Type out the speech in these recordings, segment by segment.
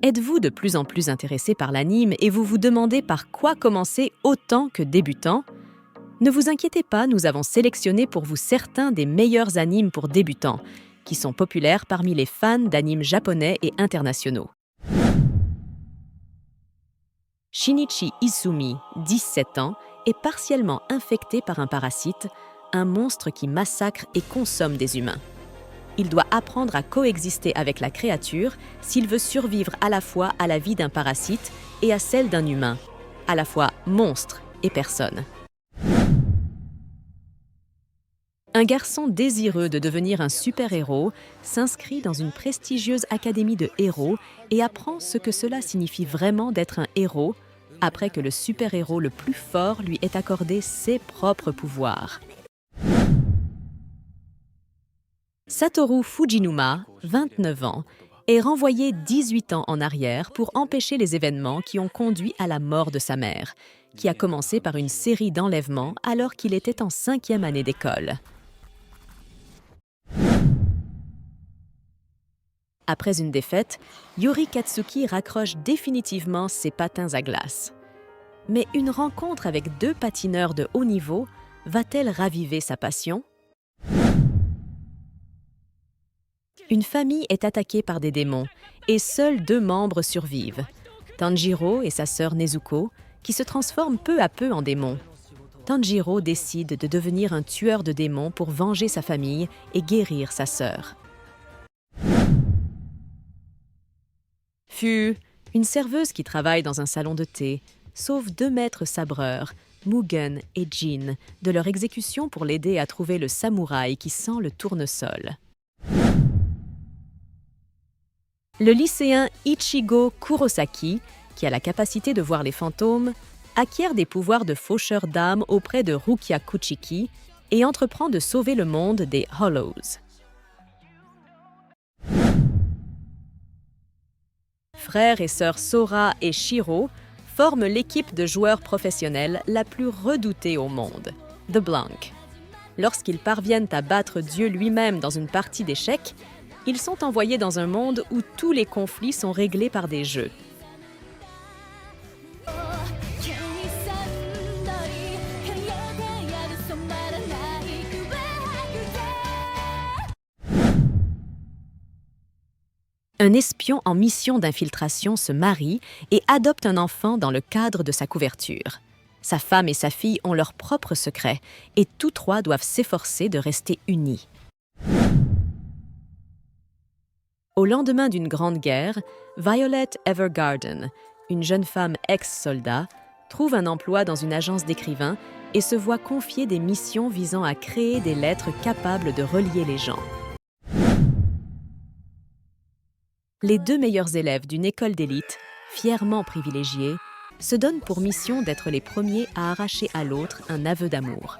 Êtes-vous de plus en plus intéressé par l'anime et vous vous demandez par quoi commencer autant que débutant? Ne vous inquiétez pas, nous avons sélectionné pour vous certains des meilleurs animes pour débutants, qui sont populaires parmi les fans d'animes japonais et internationaux. Shinichi Izumi, 17 ans, est partiellement infecté par un parasite, un monstre qui massacre et consomme des humains. Il doit apprendre à coexister avec la créature s'il veut survivre à la fois à la vie d'un parasite et à celle d'un humain, à la fois monstre et personne. Un garçon désireux de devenir un super-héros s'inscrit dans une prestigieuse académie de héros et apprend ce que cela signifie vraiment d'être un héros après que le super-héros le plus fort lui ait accordé ses propres pouvoirs. Satoru Fujinuma, 29 ans, est renvoyé 18 ans en arrière pour empêcher les événements qui ont conduit à la mort de sa mère, qui a commencé par une série d'enlèvements alors qu'il était en 5e année d'école. Après une défaite, Yuri Katsuki raccroche définitivement ses patins à glace. Mais une rencontre avec 2 patineurs de haut niveau va-t-elle raviver sa passion? Une famille est attaquée par des démons et seuls 2 membres survivent, Tanjiro et sa sœur Nezuko, qui se transforment peu à peu en démons. Tanjiro décide de devenir un tueur de démons pour venger sa famille et guérir sa sœur. Fu, une serveuse qui travaille dans un salon de thé, sauve 2 maîtres sabreurs, Mugen et Jin, de leur exécution pour l'aider à trouver le samouraï qui sent le tournesol. Le lycéen Ichigo Kurosaki, qui a la capacité de voir les fantômes, acquiert des pouvoirs de faucheur d'âme auprès de Rukia Kuchiki et entreprend de sauver le monde des Hollows. Frères et sœurs Sora et Shiro forment l'équipe de joueurs professionnels la plus redoutée au monde, The Blank. Lorsqu'ils parviennent à battre Dieu lui-même dans une partie d'échecs, ils sont envoyés dans un monde où tous les conflits sont réglés par des jeux. Un espion en mission d'infiltration se marie et adopte un enfant dans le cadre de sa couverture. Sa femme et sa fille ont leurs propres secrets et tous 3 doivent s'efforcer de rester unis. Au lendemain d'une grande guerre, Violet Evergarden, une jeune femme ex-soldat, trouve un emploi dans une agence d'écrivains et se voit confier des missions visant à créer des lettres capables de relier les gens. Les 2 meilleurs élèves d'une école d'élite, fièrement privilégiés, se donnent pour mission d'être les premiers à arracher à l'autre un aveu d'amour.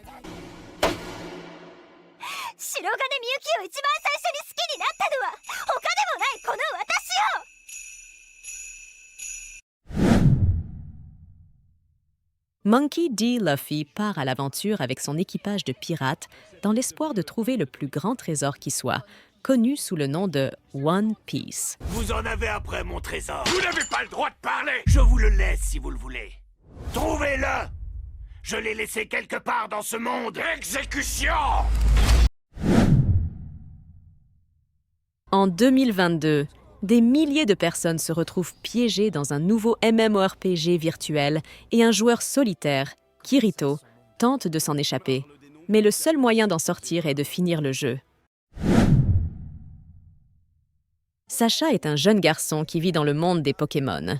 Monkey D. Luffy part à l'aventure avec son équipage de pirates dans l'espoir de trouver le plus grand trésor qui soit, connu sous le nom de One Piece. Vous en avez après mon trésor. Vous n'avez pas le droit de parler. Je vous le laisse si vous le voulez. Trouvez-le. Je l'ai laissé quelque part dans ce monde. Exécution! En 2022, des milliers de personnes se retrouvent piégées dans un nouveau MMORPG virtuel et un joueur solitaire, Kirito, tente de s'en échapper. Mais le seul moyen d'en sortir est de finir le jeu. Sacha est un jeune garçon qui vit dans le monde des Pokémon.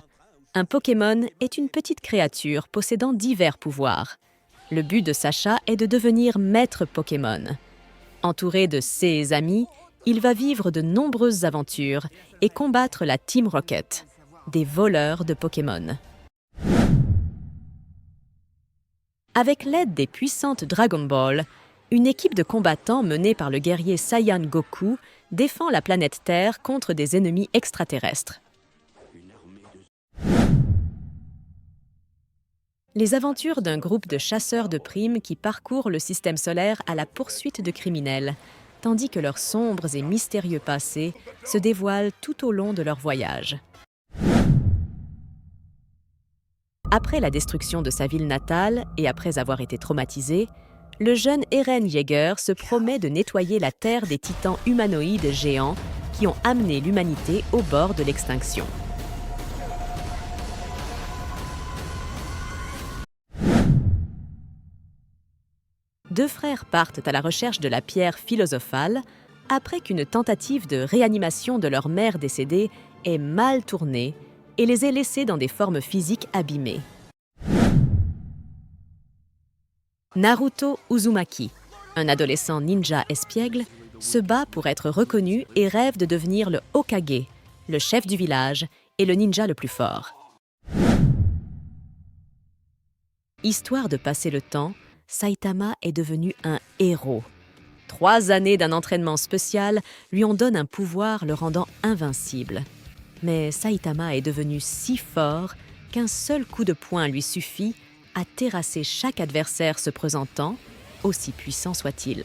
Un Pokémon est une petite créature possédant divers pouvoirs. Le but de Sacha est de devenir maître Pokémon. Entouré de ses amis, il va vivre de nombreuses aventures et combattre la Team Rocket, des voleurs de Pokémon. Avec l'aide des puissantes Dragon Ball, une équipe de combattants menée par le guerrier Saiyan Goku défend la planète Terre contre des ennemis extraterrestres. Les aventures d'un groupe de chasseurs de primes qui parcourent le système solaire à la poursuite de criminels, tandis que leurs sombres et mystérieux passés se dévoilent tout au long de leur voyage. Après la destruction de sa ville natale et après avoir été traumatisé, le jeune Eren Yeager se promet de nettoyer la terre des titans humanoïdes géants qui ont amené l'humanité au bord de l'extinction. Deux frères partent à la recherche de la pierre philosophale après qu'une tentative de réanimation de leur mère décédée ait mal tourné et les ait laissés dans des formes physiques abîmées. Naruto Uzumaki, un adolescent ninja espiègle, se bat pour être reconnu et rêve de devenir le Hokage, le chef du village et le ninja le plus fort. Histoire de passer le temps, Saitama est devenu un héros. 3 années d'un entraînement spécial lui en donnent un pouvoir le rendant invincible. Mais Saitama est devenu si fort qu'un seul coup de poing lui suffit à terrasser chaque adversaire se présentant, aussi puissant soit-il.